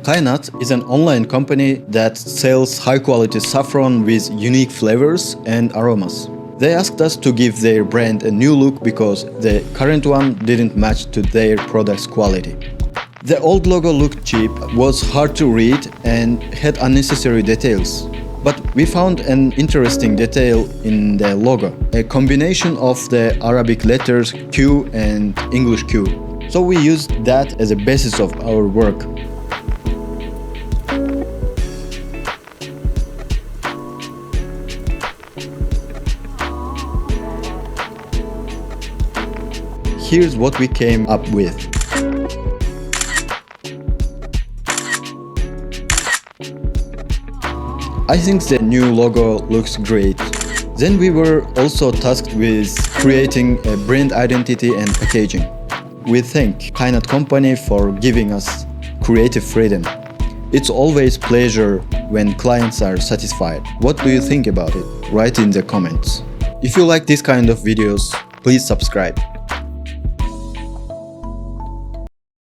Kainat is an online company that sells high-quality saffron with unique flavors and aromas. They asked us to give their brand a new look because the current one didn't match to their product's quality. The old logo looked cheap, was hard to read, and had unnecessary details. But we found an interesting detail in the logo, a combination of the Arabic letters Q and English Q. So we used that as a basis of our work. Here's what we came up with. I think the new logo looks great. Then we were also tasked with creating a brand identity and packaging. We thank Kainat Company for giving us creative freedom. It's always pleasure when clients are satisfied. What do you think about it? Write in the comments. If you like this kind of videos, please subscribe.